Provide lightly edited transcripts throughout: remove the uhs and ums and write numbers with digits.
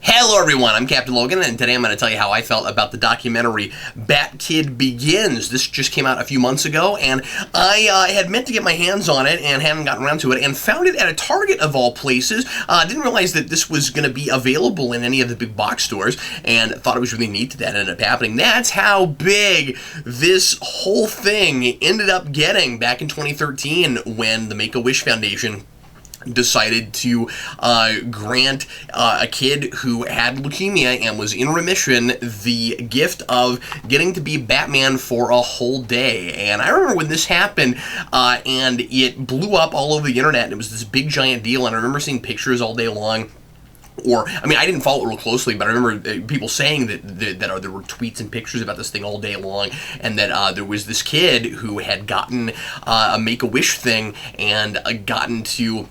Hello everyone, I'm Captain Logan, and today I'm going to tell you how I felt about the documentary Batkid Begins. This just came out a few months ago, and I had meant to get my hands on it and hadn't gotten around to it, and found it at a Target of all places. Didn't realize that this was going to be available in any of the big box stores, and thought it was really neat that ended up happening. That's how big this whole thing ended up getting back in 2013 when the Make-A-Wish Foundation decided to grant a kid who had leukemia and was in remission the gift of getting to be Batman for a whole day. And I remember when this happened, and it blew up all over the internet, and it was this big giant deal, and I remember seeing pictures all day long. I didn't follow it real closely, but I remember people saying that there were tweets and pictures about this thing all day long, and that there was this kid who had gotten a Make-A-Wish thing and gotten to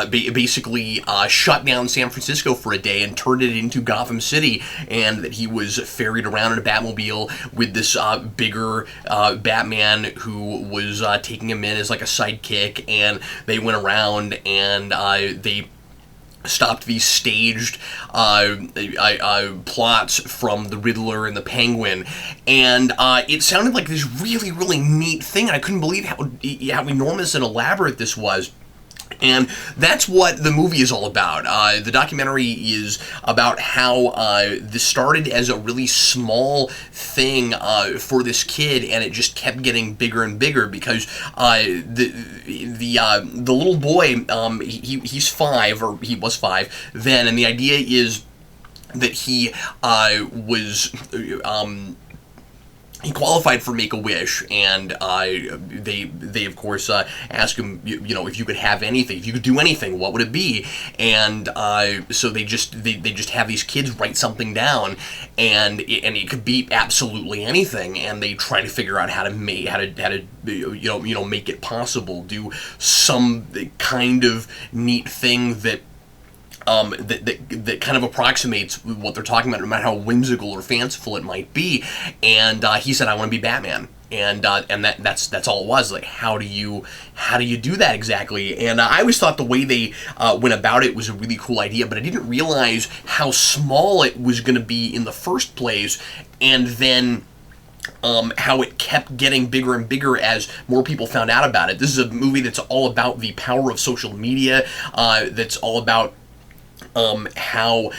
basically shut down San Francisco for a day and turned it into Gotham City, and that he was ferried around in a Batmobile with this bigger Batman who was taking him in as like a sidekick, and they went around and they stopped these staged plots from the Riddler and the Penguin, and it sounded like this really, really neat thing, and I couldn't believe how enormous and elaborate this was. And that's what the movie is all about. The documentary is about how this started as a really small thing for this kid, and it just kept getting bigger and bigger because the little boy, he's 5, or he was 5 then, and the idea is that he was he qualified for Make-A-Wish, and they of course asked him, if you could have anything, if you could do anything, what would it be? And so they just have these kids write something down, and it could be absolutely anything, and they try to figure out how to make it possible, do some kind of neat thing that that kind of approximates what they're talking about, no matter how whimsical or fanciful it might be. And he said, "I want to be Batman." And that's all it was. Like, how do you do that exactly? And I always thought the way they went about it was a really cool idea, but I didn't realize how small it was going to be in the first place, and then how it kept getting bigger and bigger as more people found out about it. This is a movie that's all about the power of social media. That's all about how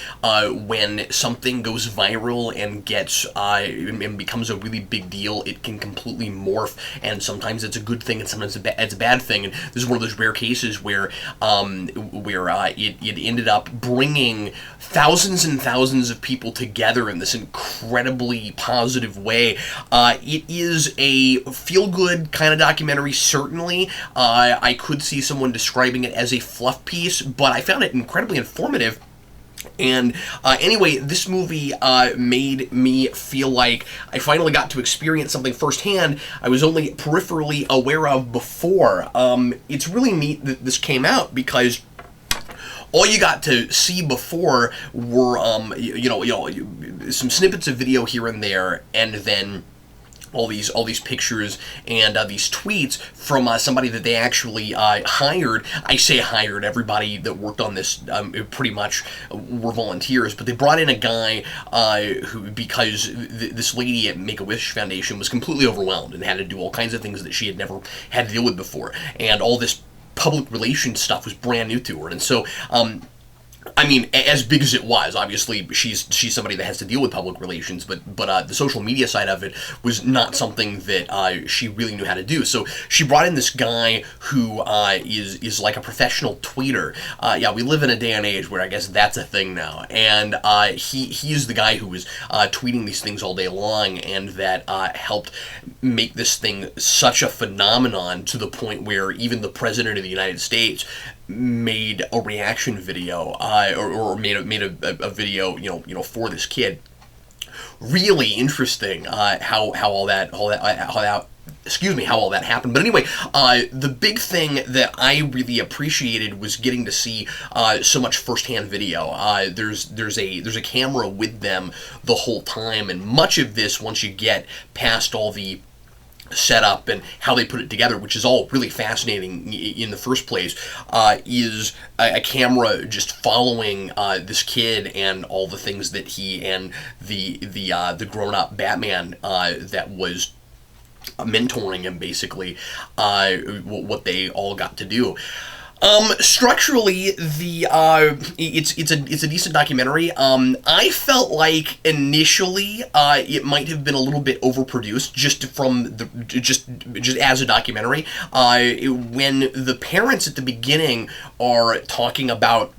when something goes viral and gets and becomes a really big deal, it can completely morph, and sometimes it's a good thing and sometimes it's a bad thing. And this is one of those rare cases where it ended up bringing thousands and thousands of people together in this incredibly positive way. It is a feel-good kind of documentary, certainly. I could see someone describing it as a fluff piece, but I found it incredibly informative. And anyway, this movie made me feel like I finally got to experience something firsthand I was only peripherally aware of before. It's really neat that this came out, because all you got to see before were some snippets of video here and there, and then all these pictures and these tweets from somebody that they actually hired. I say hired, everybody that worked on this pretty much were volunteers, but they brought in a guy because this lady at Make-A-Wish Foundation was completely overwhelmed and had to do all kinds of things that she had never had to deal with before, and all this public relations stuff was brand new to her. And so as big as it was, obviously she's somebody that has to deal with public relations, but the social media side of it was not something that she really knew how to do. So she brought in this guy who is like a professional tweeter. We live in a day and age where I guess that's a thing now, and he is the guy who was tweeting these things all day long, and that helped make this thing such a phenomenon, to the point where even the President of the United States made a reaction video, or made a video, for this kid. Really interesting, how all that happened. But anyway, the big thing that I really appreciated was getting to see so much firsthand video. There's a camera with them the whole time, and much of this, once you get past all the set up and how they put it together, which is all really fascinating in the first place, is a camera just following this kid and all the things that he and the grown-up Batman that was mentoring him, basically, what they all got to do. Structurally, it's a decent documentary. I felt like initially it might have been a little bit overproduced just as a documentary. When the parents at the beginning are talking about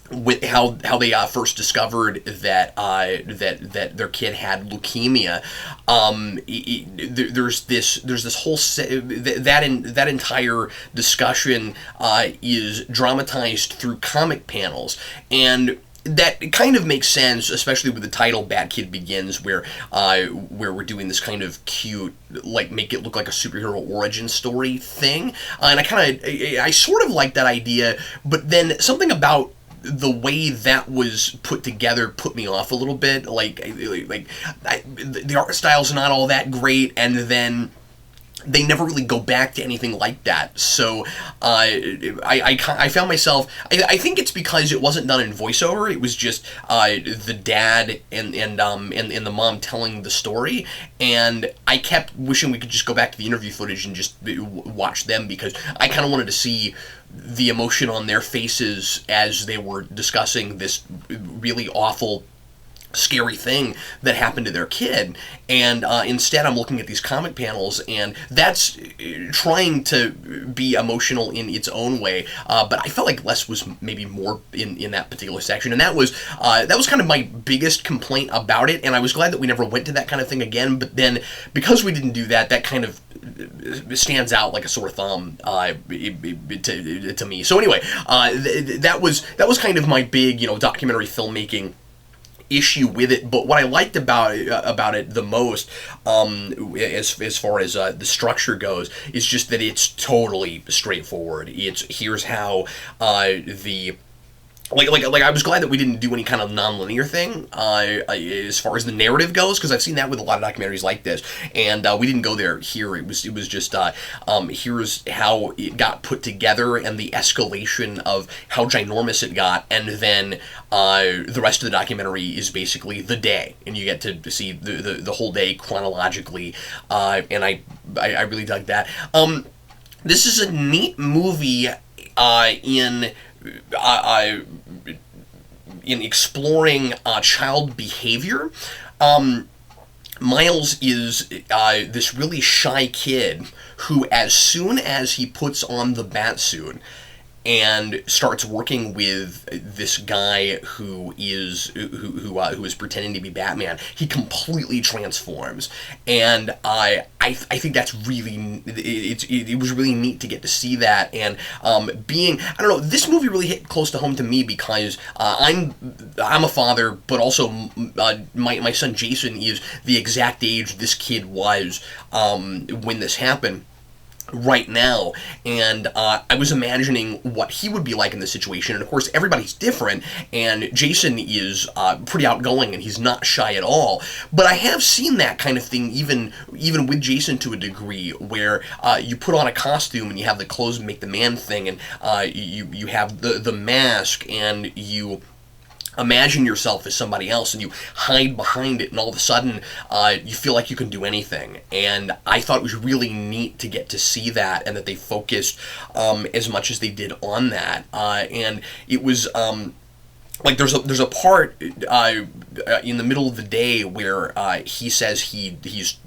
with how they first discovered that that their kid had leukemia, there's this whole that entire discussion is dramatized through comic panels, and that kind of makes sense, especially with the title "Batkid Begins," where we're doing this kind of cute, like, make it look like a superhero origin story thing, and I sort of like that idea, but then something about the way that was put together put me off a little bit. The art style's not all that great, and then they never really go back to anything like that. So I found myself. I think it's because it wasn't done in voiceover. It was just the dad and the mom telling the story, and I kept wishing we could just go back to the interview footage and just watch them, because I kind of wanted to see the emotion on their faces as they were discussing this really awful, scary thing that happened to their kid. And instead I'm looking at these comic panels, and that's trying to be emotional in its own way, but I felt like less was maybe more in that particular section, and that was kind of my biggest complaint about it, and I was glad that we never went to that kind of thing again. But then, because we didn't do that, that kind of stands out like a sore thumb to me. So anyway, that was kind of my big, documentary filmmaking issue with it. But what I liked about it the most, as far as the structure goes, is just that it's totally straightforward. Here's how the I was glad that we didn't do any kind of non-linear thing as far as the narrative goes, because I've seen that with a lot of documentaries like this, and we didn't go there here. It was just here's how it got put together and the escalation of how ginormous it got, and then the rest of the documentary is basically the day, and you get to see the whole day chronologically, and I really dug that. This is a neat movie in exploring child behavior. Miles is this really shy kid who, as soon as he puts on the bat suit and starts working with this guy who is pretending to be Batman, he completely transforms, and I think that's really it was really neat to get to see that. And I don't know, this movie really hit close to home to me because I'm a father, but also my son Jason is the exact age this kid was when this happened. Right now, and I was imagining what he would be like in this situation, and of course everybody's different, and Jason is pretty outgoing and he's not shy at all, but I have seen that kind of thing even with Jason to a degree, where you put on a costume and you have the clothes make the man thing, and you have the mask, and you imagine yourself as somebody else, and you hide behind it, and all of a sudden you feel like you can do anything. And I thought it was really neat to get to see that, and that they focused as much as they did on that. And it was like there's a part in the middle of the day where he says he's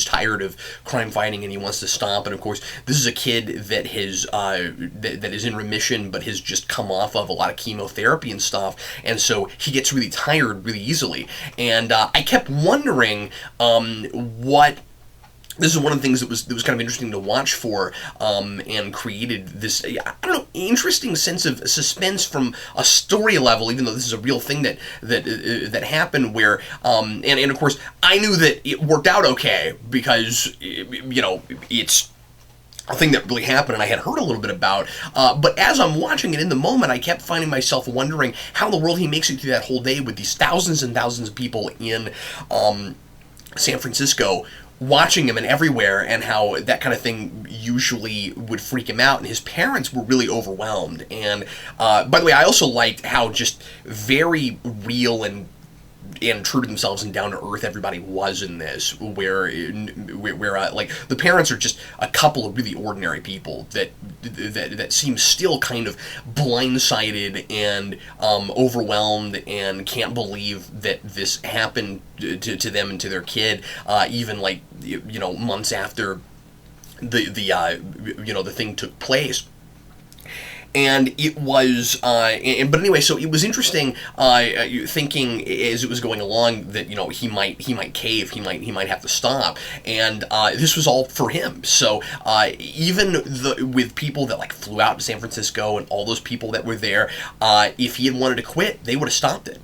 tired of crime fighting and he wants to stop, and of course this is a kid that that is in remission but has just come off of a lot of chemotherapy and stuff, and so he gets really tired really easily. And I kept wondering what. This is one of the things that was kind of interesting to watch for, and created this, I don't know, interesting sense of suspense from a story level, even though this is a real thing that happened, where, and of course, I knew that it worked out okay, because, it's a thing that really happened and I had heard a little bit about, but as I'm watching it in the moment, I kept finding myself wondering how in the world he makes it through that whole day with these thousands and thousands of people in San Francisco, watching him and everywhere, and how that kind of thing usually would freak him out, and his parents were really overwhelmed. And by the way, I also liked how just very real and true to themselves and down to earth everybody was in this, where like the parents are just a couple of really ordinary people that seem still kind of blindsided and overwhelmed and can't believe that this happened to them and to their kid, even like months after the thing took place. And it was, but anyway, so it was interesting thinking as it was going along that he might cave, he might have to stop, and this was all for him. So even with people that like flew out to San Francisco and all those people that were there, if he had wanted to quit, they would have stopped it.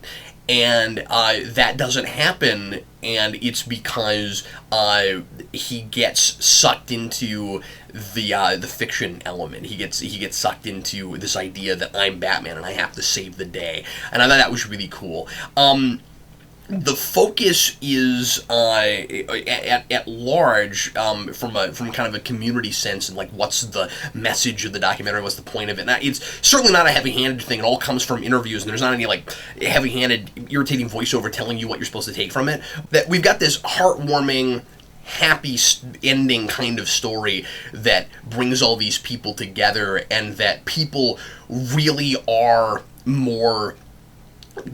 And that doesn't happen, and it's because he gets sucked into the fiction element. He gets sucked into this idea that I'm Batman and I have to save the day, and I thought that was really cool. The focus is at large from kind of a community sense, and like what's the message of the documentary, what's the point of it. Now, it's certainly not a heavy-handed thing. It all comes from interviews, and there's not any like heavy-handed, irritating voiceover telling you what you're supposed to take from it. That we've got this heartwarming, happy ending kind of story that brings all these people together, and that people really are more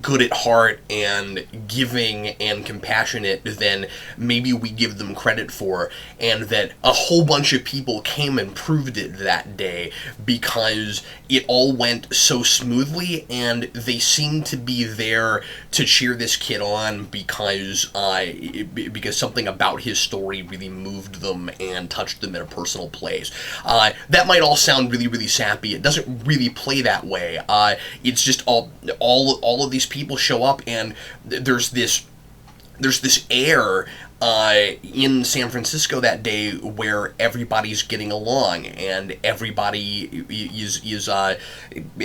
good at heart and giving and compassionate than maybe we give them credit for, and that a whole bunch of people came and proved it that day because it all went so smoothly, and they seemed to be there to cheer this kid on because something about his story really moved them and touched them in a personal place. That might all sound really, really sappy. It doesn't really play that way. It's just all of these people show up, and there's this air in San Francisco that day where everybody's getting along, and everybody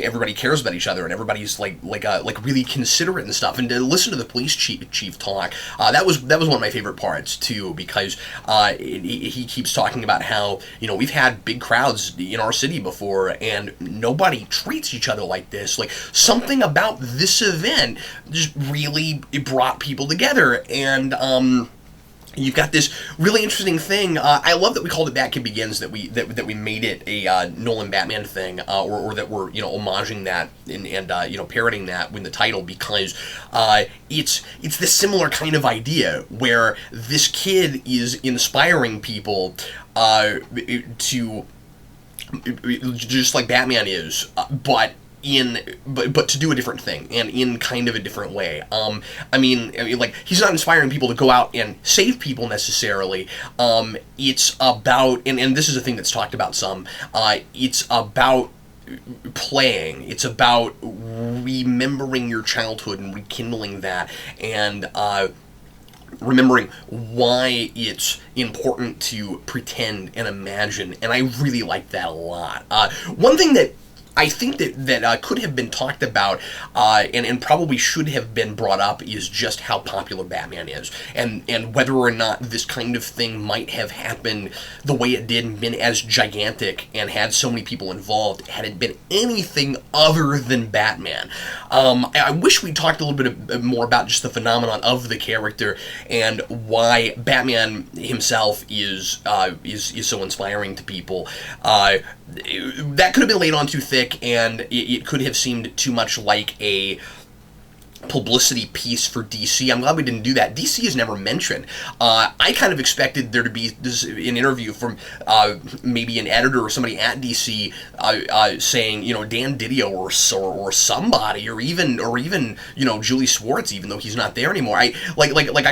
everybody cares about each other, and everybody's like really considerate and stuff. And to listen to the police chief talk, that was one of my favorite parts too, because he keeps talking about how we've had big crowds in our city before, and nobody treats each other like this. Like, something about this event just really brought people together, and you've got this really interesting thing. I love that we called it Batkid Begins, that we made it a Nolan Batman thing, or that we're homaging that and parodying that in the title, because it's this similar kind of idea where this kid is inspiring people to just like Batman is, but to do a different thing, and in kind of a different way. I mean, like, he's not inspiring people to go out and save people necessarily. It's about, and this is a thing that's talked about some, it's about playing. It's about remembering your childhood and rekindling that, and remembering why it's important to pretend and imagine, and I really like that a lot. One thing that I think that could have been talked about and probably should have been brought up is just how popular Batman is, and whether or not this kind of thing might have happened the way it did and been as gigantic and had so many people involved had it been anything other than Batman. I wish we talked a little bit more about just the phenomenon of the character and why Batman himself is so inspiring to people. That could have been laid on too thick, and it could have seemed too much like a publicity piece for DC. I'm glad we didn't do that. DC is never mentioned. I kind of expected there to be an interview from maybe an editor or somebody at DC saying, Dan Didio or somebody, or even Julie Swartz, even though he's not there anymore. I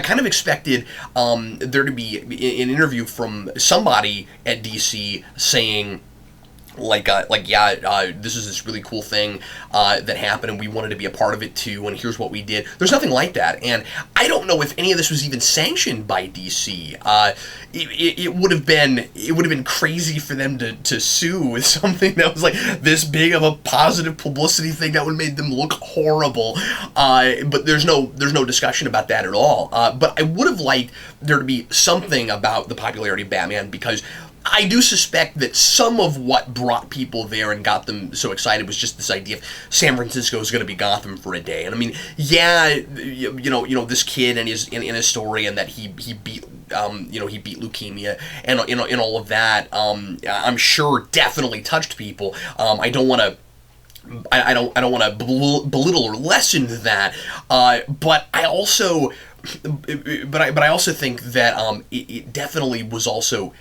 kind of expected there to be an interview from somebody at DC saying, this is this really cool thing that happened, and we wanted to be a part of it too, and here's what we did. There's nothing like that, and I don't know if any of this was even sanctioned by DC. It would have been crazy for them to sue with something that was like this big of a positive publicity thing that would have made them look horrible. But there's no discussion about that at all. But I would have liked there to be something about the popularity of Batman, because I do suspect that some of what brought people there and got them so excited was just this idea of San Francisco is going to be Gotham for a day. And I mean, yeah, you know, this kid and his in his story, and that he beat he beat leukemia and all of that. I'm sure definitely touched people. I don't want to. I don't want to belittle or lessen that, but I also think that it definitely was also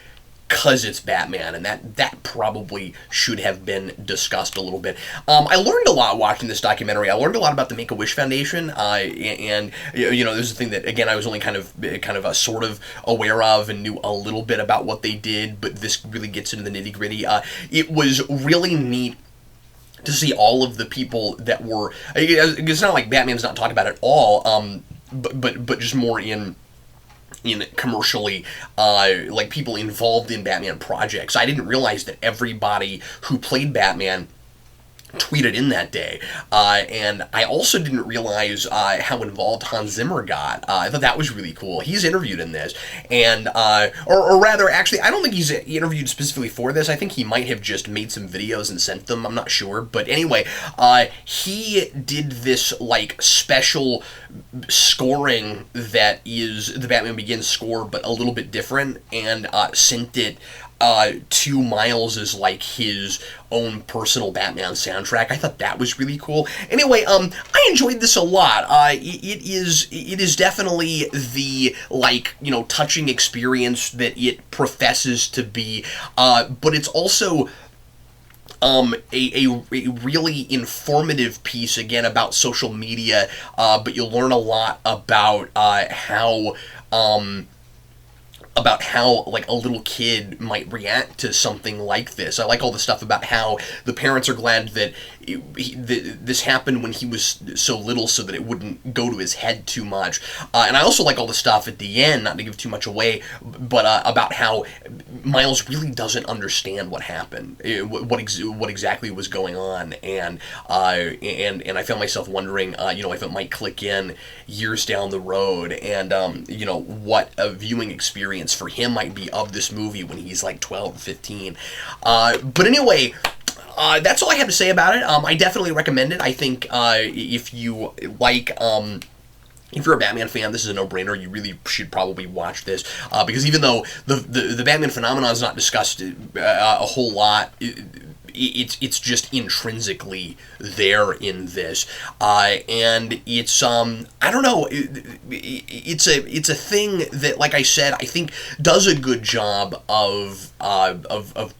because it's Batman, and that probably should have been discussed a little bit. I learned a lot watching this documentary. I learned a lot about the Make-A-Wish Foundation, and there's a thing that, again, I was only kind of sort of aware of and knew a little bit about what they did, but this really gets into the nitty-gritty. It was really neat to see all of the people that were. It's not like Batman's not talked about at all, but just more in commercially, like people involved in Batman projects. I didn't realize that everybody who played Batman tweeted in that day, and I also didn't realize how involved Hans Zimmer got. I thought that was really cool. He's interviewed in this, and or rather, actually, I don't think he's interviewed specifically for this. I think he might have just made some videos and sent them. I'm not sure, but anyway, he did this like special scoring that is the Batman Begins score, but a little bit different, and sent it to Miles as like his own personal Batman soundtrack. I thought that was really cool. Anyway, I enjoyed this a lot. It is definitely the touching experience that it professes to be, but it's also a really informative piece, again, about social media, but you'll learn a lot about how like a little kid might react to something like this. I like all the stuff about how the parents are glad that this happened when he was so little, so that it wouldn't go to his head too much. And I also like all the stuff at the end, not to give too much away, but about how Miles really doesn't understand what happened, what exactly was going on, and I found myself wondering, if it might click in years down the road, and what a viewing experience for him might be of this movie when he's like 12 or 15. But anyway, that's all I have to say about it. I definitely recommend it. I think if you like, if you're a Batman fan, this is a no-brainer. You really should probably watch this, because even though the Batman phenomenon is not discussed a whole lot, it's just intrinsically there in this, and it's I don't know, it's a thing that, like I said, I think does a good job of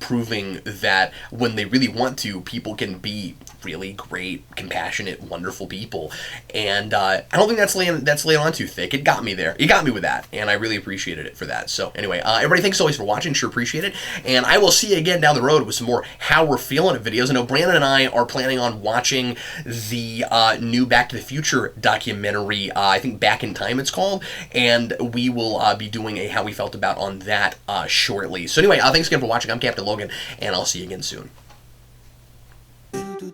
proving that when they really want to, people can be really great, compassionate, wonderful people, and I don't think that's laying on too thick. It got me there. It got me with that, and I really appreciated it for that. So anyway, everybody, thanks always for watching. Sure appreciate it, and I will see you again down the road with some more How We're Feeling It videos. I know Brandon and I are planning on watching the new Back to the Future documentary. I think Back in Time it's called, and we will be doing a How We Felt About on that shortly. So anyway, thanks again for watching. I'm Captain Logan, and I'll see you again soon. Do